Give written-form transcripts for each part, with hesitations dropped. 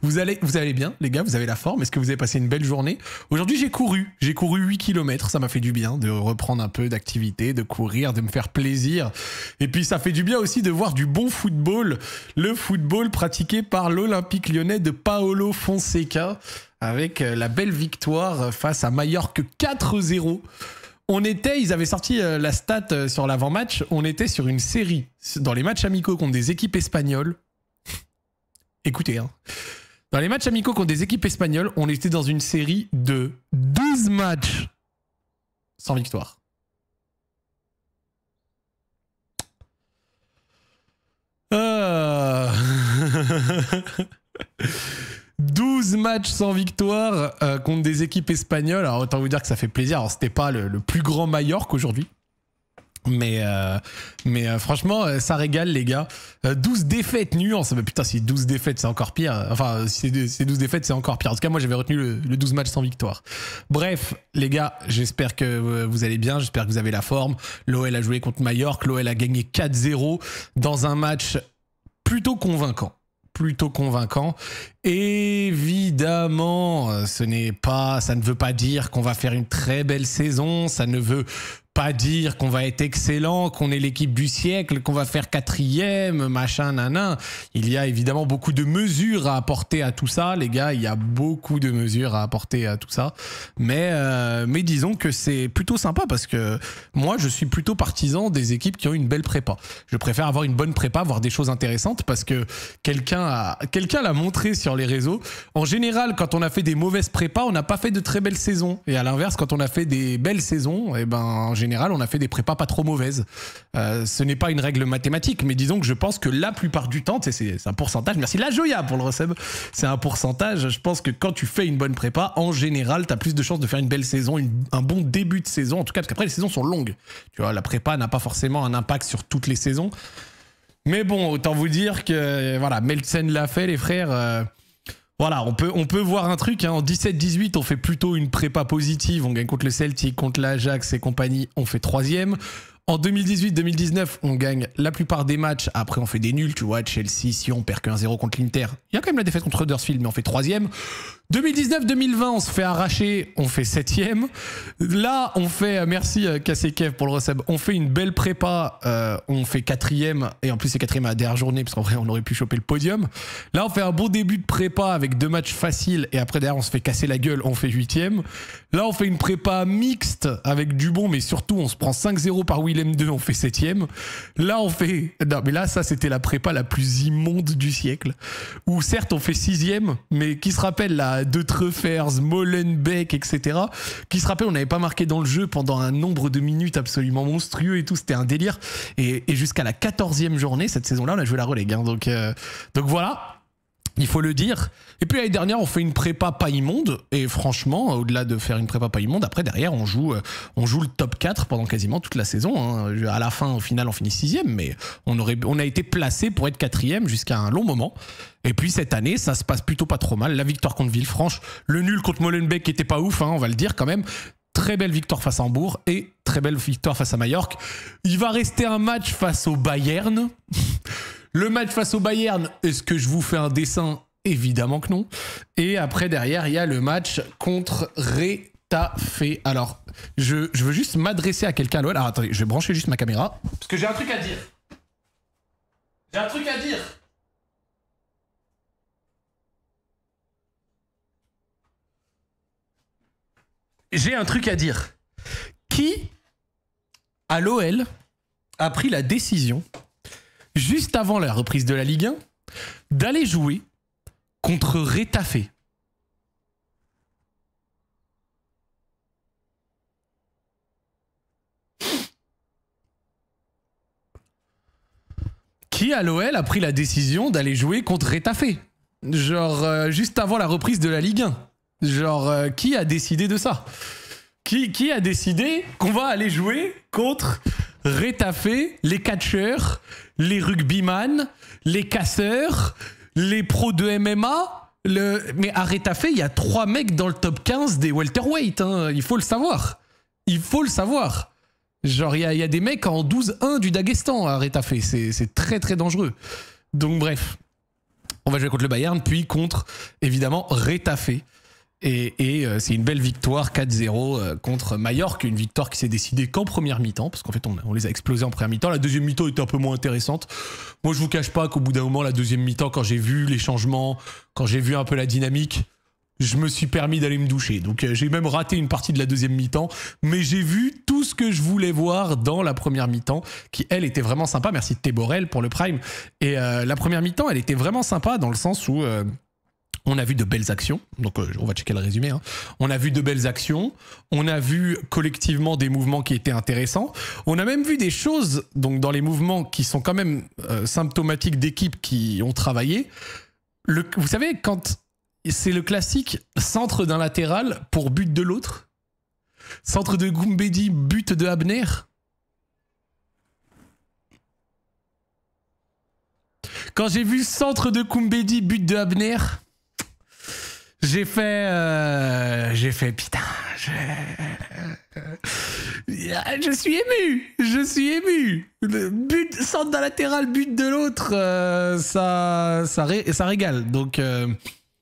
Vous allez bien, les gars, vous avez la forme. Est-ce que vous avez passé une belle journée? Aujourd'hui, j'ai couru 8 km. Ça m'a fait du bien de reprendre un peu d'activité, de courir, de me faire plaisir. Et puis, ça fait du bien aussi de voir du bon football. Le football pratiqué par l'Olympique lyonnais de Paolo Fonseca avec la belle victoire face à Majorque 4-0. Ils avaient sorti la stat sur l'avant-match, on était sur une série dans les matchs amicaux contre des équipes espagnoles. Écoutez, hein. Dans les matchs amicaux contre des équipes espagnoles, on était dans une série de 12 matchs sans victoire. Euh... 12 matchs sans victoire contre des équipes espagnoles. Alors autant vous dire que ça fait plaisir. Alors c'était pas le plus grand Majorque aujourd'hui. Mais franchement, ça régale les gars. 12 défaites nuances. Mais putain, si 12 défaites, c'est encore pire. Enfin, si c'est 12 défaites, c'est encore pire. En tout cas, moi, j'avais retenu le 12 matchs sans victoire. Bref, les gars, j'espère que vous allez bien. J'espère que vous avez la forme. L'OL a joué contre Majorque. L'OL a gagné 4-0 dans un match plutôt convaincant. Évidemment, ça ne veut pas dire qu'on va faire une très belle saison, ça ne veut pas dire qu'on va être excellent, qu'on est l'équipe du siècle, qu'on va faire 4e, machin, nanan. Il y a évidemment beaucoup de mesures à apporter à tout ça, les gars, il y a beaucoup de mesures à apporter à tout ça. Mais disons que c'est plutôt sympa parce que moi, je suis plutôt partisan des équipes qui ont une belle prépa. Je préfère avoir une bonne prépa, voir des choses intéressantes parce que quelqu'un l'a montré sur les réseaux. En général, quand on a fait des mauvaises prépas, on n'a pas fait de très belles saisons. Et à l'inverse, quand on a fait des belles saisons, eh ben, en général, on a fait des prépas pas trop mauvaises. Ce n'est pas une règle mathématique, mais disons que je pense que la plupart du temps, c'est un pourcentage. Merci la Joya pour le resub. C'est un pourcentage. Je pense que quand tu fais une bonne prépa, en général, tu as plus de chances de faire une belle saison, un bon début de saison. En tout cas, parce qu'après, les saisons sont longues. Tu vois, la prépa n'a pas forcément un impact sur toutes les saisons. Mais bon, autant vous dire que voilà, Meltsen l'a fait, les frères. Voilà, on peut voir un truc. Hein. En 17-18, on fait plutôt une prépa positive. On gagne contre le Celtic, contre l'Ajax et compagnie. On fait 3e. En 2018-2019, on gagne la plupart des matchs. Après, on fait des nuls. Tu vois, Chelsea, si on perd que 1-0 contre l'Inter. Il y a quand même la défaite contre Huddersfield, mais on fait 3e. 2019-2020, on se fait arracher, on fait 7e. Là, on fait, merci Cassé Kev pour le resub, on fait une belle prépa, on fait 4e, et en plus c'est 4e à la dernière journée, parce qu'en vrai on aurait pu choper le podium. Là, on fait un bon début de prépa avec 2 matchs faciles, et après derrière on se fait casser la gueule, on fait 8e. Là, on fait une prépa mixte avec du bon, mais surtout on se prend 5-0 par Willem 2, on fait 7e. Là, on fait... Non, mais là, ça c'était la prépa la plus immonde du siècle, où certes on fait 6e, mais qui se rappelle là, De Truffers, Molenbeek, etc. Qui se rappelle, on n'avait pas marqué dans le jeu pendant un nombre de minutes absolument monstrueux et tout, c'était un délire. Et jusqu'à la 14e journée, cette saison-là, on a joué la relègue. Hein. Donc voilà, il faut le dire. Et puis l'année dernière, on fait une prépa pas immonde. Et franchement, au-delà de faire une prépa pas immonde, après derrière, on joue le top 4 pendant quasiment toute la saison. Hein. À la fin, au final, on finit 6e, mais on a été placé pour être 4e jusqu'à un long moment. Et puis cette année, ça se passe plutôt pas trop mal. La victoire contre Villefranche, le nul contre Molenbeek qui était pas ouf, hein, on va le dire quand même. Très belle victoire face à Hambourg et très belle victoire face à Majorque. Il va rester un match face au Bayern. Le match face au Bayern, est-ce que je vous fais un dessin? Évidemment que non. Et après, derrière, il y a le match contre Retafe. Alors, je veux juste m'adresser à quelqu'un. Alors, attendez, je vais brancher juste ma caméra. Parce que j'ai un truc à dire. J'ai un truc à dire. J'ai un truc à dire. Qui, à l'OL, a pris la décision, juste avant la reprise de la Ligue 1, d'aller jouer contre Retafe? Qui, à l'OL, a pris la décision d'aller jouer contre Retafe? Genre, juste avant la reprise de la Ligue 1. Genre, qui a décidé de ça? Qui a décidé qu'on va aller jouer contre Retafe, les catcheurs, les rugbyman, les casseurs, les pros de MMA? Mais à Retafe, il y a 3 mecs dans le top 15 des welterweight, hein. Il faut le savoir. Il faut le savoir. Genre, il y a des mecs en 12-1 du Daghestan à Retafe. C'est très très dangereux. Donc bref. On va jouer contre le Bayern, puis contre, évidemment, Retafe. Et c'est une belle victoire 4-0 contre Majorque, une victoire qui s'est décidée qu'en première mi-temps, parce qu'en fait on les a explosés en première mi-temps. La deuxième mi-temps était un peu moins intéressante. Moi je vous cache pas qu'au bout d'un moment, la deuxième mi-temps, quand j'ai vu les changements, quand j'ai vu un peu la dynamique, je me suis permis d'aller me doucher. Donc j'ai même raté une partie de la deuxième mi-temps, mais j'ai vu tout ce que je voulais voir dans la première mi-temps, qui elle était vraiment sympa. Merci Téborel pour le prime. Et la première mi-temps, elle était vraiment sympa dans le sens où... on a vu de belles actions, donc on va checker le résumé. Hein. On a vu de belles actions, on a vu collectivement des mouvements qui étaient intéressants. On a même vu des choses donc dans les mouvements qui sont quand même symptomatiques d'équipes qui ont travaillé. Vous savez, quand c'est le classique centre d'un latéral pour but de l'autre, centre de Goumbedi, but de Abner. Quand j'ai vu centre de Goumbedi, but de Abner... J'ai fait putain, je suis ému, but, centre d'un latéral, but de l'autre, ça régale. Donc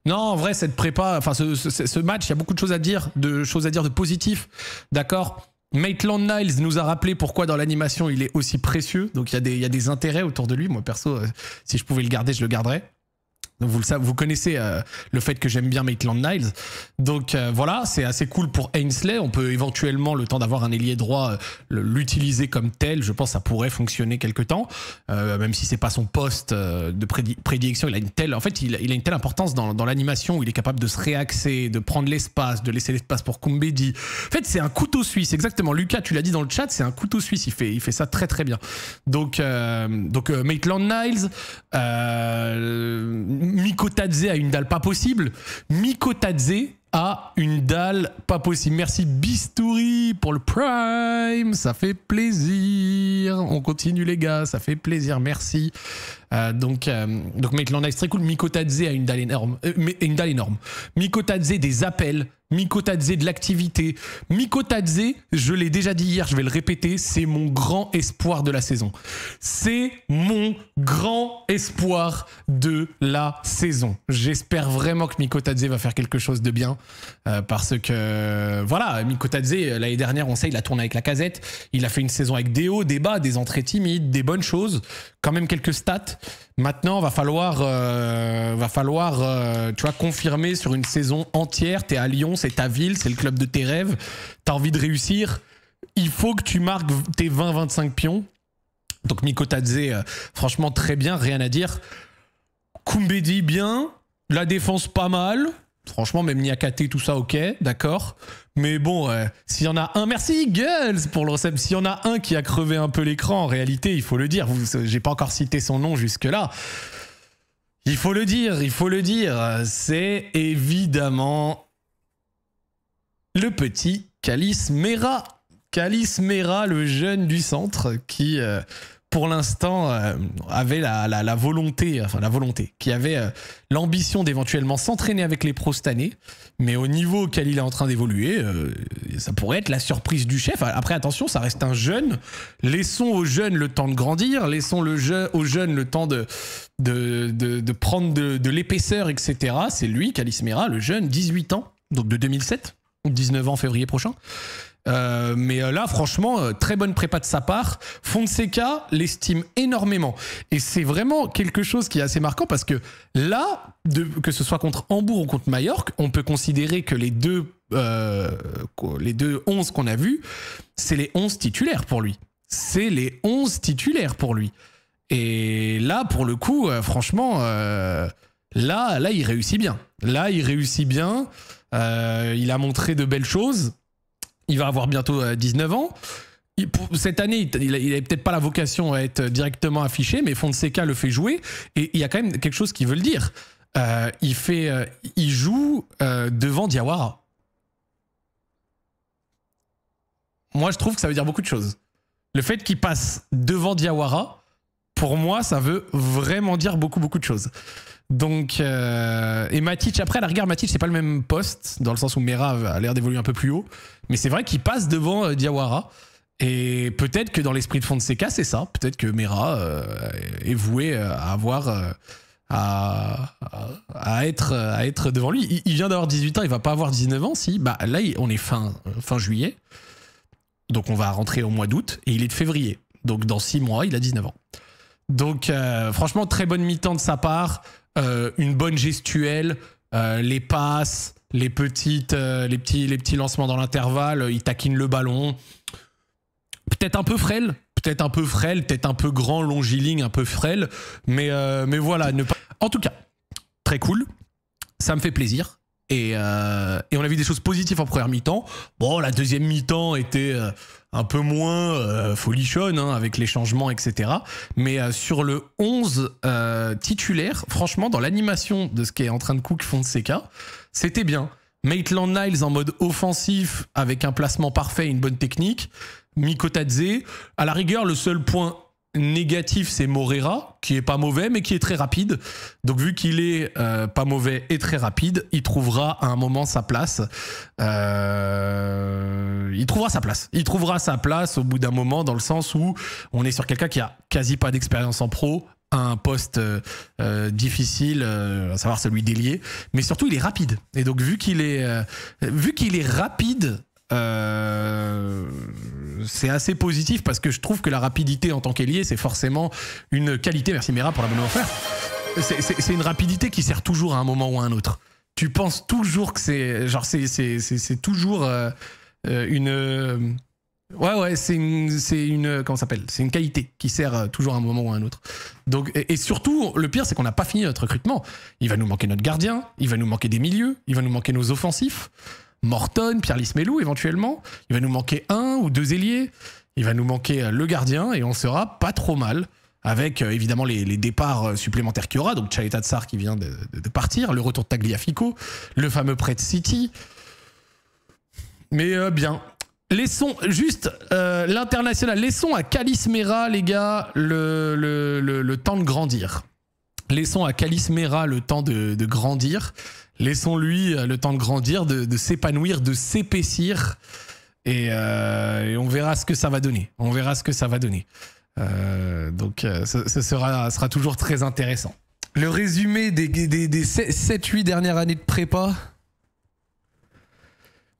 non, en vrai cette prépa, enfin ce match, il y a beaucoup de choses à dire, de positif, d'accord. Maitland-Niles nous a rappelé pourquoi dans l'animation il est aussi précieux, donc il y a des intérêts autour de lui. Moi perso, si je pouvais le garder, je le garderais. Donc vous le savez, vous connaissez le fait que j'aime bien Maitland-Niles. Donc voilà, c'est assez cool pour Ainsley. On peut éventuellement, le temps d'avoir un ailier droit, l'utiliser comme tel. Je pense que ça pourrait fonctionner quelque temps, même si c'est pas son poste de prédilection. Il a une telle, en fait, il a une telle importance dans l'animation où il est capable de se réaxer, de prendre l'espace, de laisser l'espace pour Goumbedi. En fait, c'est un couteau suisse, exactement. Lucas, tu l'as dit dans le chat, c'est un couteau suisse. Il fait ça très très bien. Donc Maitland-Niles. Mikotadze a une dalle pas possible. Mikotadze a une dalle pas possible. Merci Bistouri pour le prime. Ça fait plaisir. On continue les gars, ça fait plaisir. Merci. Donc Maitland-Niles très cool. Mikotadze a une dalle énorme. Mikotadze des appels. Mikotadze de l'activité. Mikotadze, je l'ai déjà dit hier, je vais le répéter, c'est mon grand espoir de la saison. C'est mon grand espoir de la saison. J'espère vraiment que Mikotadze va faire quelque chose de bien parce que voilà, Mikotadze, l'année dernière, on sait, il a tourné avec la Casette, il a fait une saison avec des hauts, des bas, des entrées timides, des bonnes choses, quand même quelques stats. Maintenant, va falloir tu vois, confirmer sur une saison entière. T'es à Lyon, c'est ta ville, c'est le club de tes rêves. T'as envie de réussir. Il faut que tu marques tes 20-25 pions. Donc Mikotadze, franchement très bien, rien à dire. Goumbedi bien, la défense pas mal. Franchement, même Niakate, tout ça, ok, d'accord. Mais bon, s'il y en a un... Merci, Girls, pour le recep. S'il y en a un qui a crevé un peu l'écran, en réalité, il faut le dire. J'ai pas encore cité son nom jusque-là. Il faut le dire. C'est évidemment le petit Kalis Mera. Kalis Mera, le jeune du centre, qui... pour l'instant, avait la volonté, qui avait l'ambition d'éventuellement s'entraîner avec les pros cette année, mais au niveau auquel il est en train d'évoluer, ça pourrait être la surprise du chef. Après, attention, ça reste un jeune. Laissons aux jeunes le temps de grandir, laissons aux jeunes le temps de prendre de l'épaisseur, etc. C'est lui, Kalis Mera, le jeune, 18 ans, donc de 2007, 19 ans février prochain. Mais là, franchement, très bonne prépa de sa part. Fonseca l'estime énormément. Et c'est vraiment quelque chose qui est assez marquant parce que là, que ce soit contre Hambourg ou contre Majorque, on peut considérer que les deux 11 qu'on a vus, c'est les 11 titulaires pour lui. Et là, pour le coup, franchement, là, il réussit bien. Il a montré de belles choses. Il va avoir bientôt 19 ans. Cette année, il n'avait peut-être pas la vocation à être directement affiché, mais Fonseca le fait jouer. Et il y a quand même quelque chose qui veut le dire. Il joue devant Diawara. Moi, je trouve que ça veut dire beaucoup de choses. Le fait qu'il passe devant Diawara, pour moi, ça veut vraiment dire beaucoup de choses. Donc, et Matic, après, à la rigueur, Matic, c'est pas le même poste, dans le sens où Mera a l'air d'évoluer un peu plus haut. Mais c'est vrai qu'il passe devant Diawara. Et peut-être que dans l'esprit de Fonseca, c'est ça. Peut-être que Mera est voué à avoir à être devant lui. Il vient d'avoir 18 ans, il va pas avoir 19 ans, si. Bah là, on est fin juillet. Donc on va rentrer au mois d'août et il est de février. Donc dans 6 mois, il a 19 ans. Donc franchement, très bonne mi-temps de sa part. Une bonne gestuelle, les passes, les petits lancements dans l'intervalle, il taquine le ballon. Peut-être un peu frêle, peut-être un peu grand, longiligne, un peu frêle. Mais voilà. En tout cas, très cool. Ça me fait plaisir. Et on a vu des choses positives en première mi-temps. Bon, la deuxième mi-temps était un peu moins folichonne, hein, avec les changements, etc. Mais sur le 11 titulaire, franchement, dans l'animation de ce qui est en train de cook Fonseca, c'était bien. Maitland-Niles en mode offensif, avec un placement parfait et une bonne technique. Mikotadze, à la rigueur, le seul point négatif, c'est Morera, qui est pas mauvais, mais qui est très rapide. Donc, vu qu'il est pas mauvais et très rapide, il trouvera à un moment sa place. Il trouvera sa place au bout d'un moment, dans le sens où on est sur quelqu'un qui a quasi pas d'expérience en pro, à un poste difficile, à savoir celui d'ailier. Mais surtout, il est rapide. Et donc, vu qu'il est rapide, c'est assez positif parce que je trouve que la rapidité en tant qu'ailier, c'est forcément une qualité. Merci Mera pour la bonne offre. C'est une rapidité qui sert toujours à un moment ou à un autre. Tu penses toujours que c'est genre c'est toujours une c'est une comment ça s'appelle, c'est une qualité qui sert toujours à un moment ou à un autre. Donc et surtout le pire c'est qu'on n'a pas fini notre recrutement. Il va nous manquer notre gardien, il va nous manquer des milieux, il va nous manquer nos offensifs. Morton, Pierre-Lys Melou éventuellement. Il va nous manquer 1 ou 2 ailiers. Il va nous manquer le gardien et on sera pas trop mal avec évidemment les départs supplémentaires qu'il y aura. Donc Chaita Tsar qui vient de partir, le retour de Tagliafico, le fameux prêt de City. Mais bien. Laissons juste l'international. Laissons à Kalis Mera, les gars, le temps de grandir. Laissons à Kalis Mera le temps de grandir. Laissons-lui le temps de grandir, de s'épanouir, de s'épaissir. Et on verra ce que ça va donner. Donc, ce sera toujours très intéressant. Le résumé des 7-8 dernières années de prépa.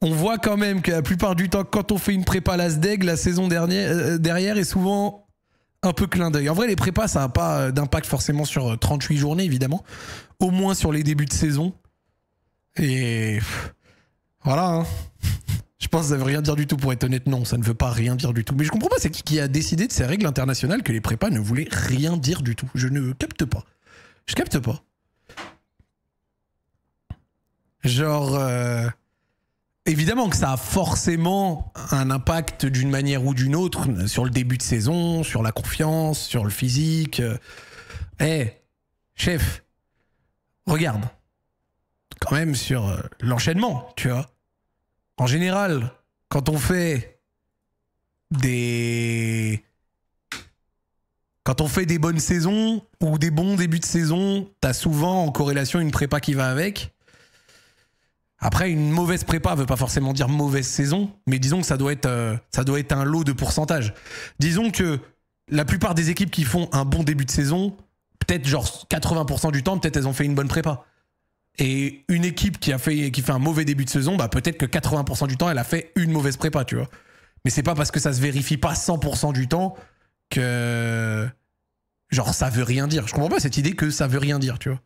On voit quand même que la plupart du temps, quand on fait une prépa à l'ASDEG, la saison derrière est souvent un peu clin d'œil. En vrai, les prépas, ça n'a pas d'impact forcément sur 38 journées, évidemment. Au moins sur les débuts de saison. Et voilà, hein. Je pense que ça veut rien dire du tout, pour être honnête. Non, ça ne veut pas rien dire du tout. Mais je comprends pas, c'est qui a décidé de ces règles internationales que les prépas ne voulaient rien dire du tout. Je ne capte pas. Je capte pas. Genre, évidemment que ça a forcément un impact d'une manière ou d'une autre sur le début de saison, sur la confiance, sur le physique. Chef, regarde. Quand même sur l'enchaînement, tu vois. En général, quand on fait des bonnes saisons ou des bons débuts de saison, t'as souvent en corrélation une prépa qui va avec. Après, une mauvaise prépa veut pas forcément dire mauvaise saison, mais disons que ça doit être un lot de pourcentage. Disons que la plupart des équipes qui font un bon début de saison, peut-être genre 80% du temps, peut-être elles ont fait une bonne prépa. Et une équipe qui fait un mauvais début de saison, bah peut-être que 80% du temps, elle a fait une mauvaise prépa, tu vois. Mais c'est pas parce que ça se vérifie pas 100% du temps que genre ça veut rien dire. Je comprends pas cette idée que ça veut rien dire, tu vois.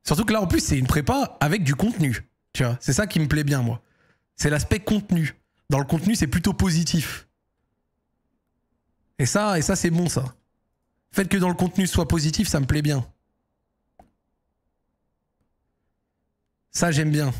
Surtout que là, en plus, c'est une prépa avec du contenu, tu vois. C'est ça qui me plaît bien, moi. C'est l'aspect contenu. Dans le contenu, c'est plutôt positif. Et ça c'est bon, ça. Le fait que dans le contenu soit positif, ça me plaît bien. Ça, j'aime bien.